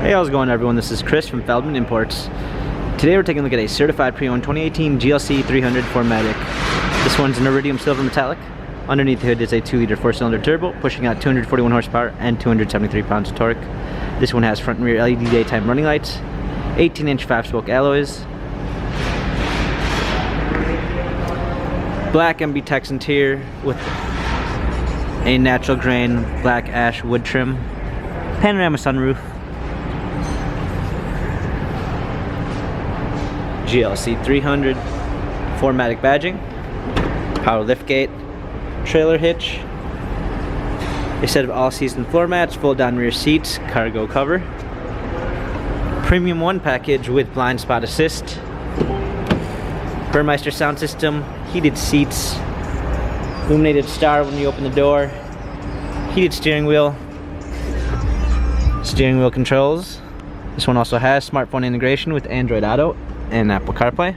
Hey, how's it going, everyone? This is Chris from Feldmann Imports. Today we're taking a look at a certified pre-owned 2018 GLC 300 4MATIC. This one's an iridium silver metallic. Underneath the hood is a 2-liter 4-cylinder turbo, pushing out 241 horsepower and 273 pounds of torque. This one has front and rear LED daytime running lights, 18-inch 5-spoke alloys, black MB interior with a natural grain black ash wood trim, panorama sunroof, GLC 300 4MATIC badging, power liftgate, trailer hitch, a set of all-season floor mats, fold-down rear seats, cargo cover, premium 1 package with blind spot assist, Burmeister sound system, heated seats, illuminated star when you open the door, heated steering wheel controls. This one also has smartphone integration with Android Auto and Apple CarPlay,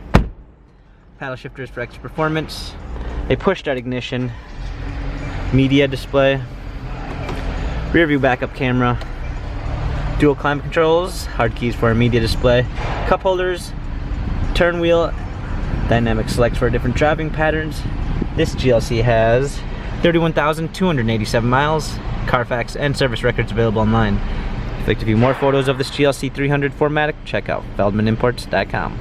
paddle shifters for extra performance, a push start ignition, media display, rear view backup camera, dual climate controls, hard keys for a media display, cup holders, turn wheel, dynamic select for different driving patterns. This GLC has 31,287 miles, Carfax and service records available online. If you'd like to view more photos of this GLC 300 4MATIC, check out feldmannimports.com.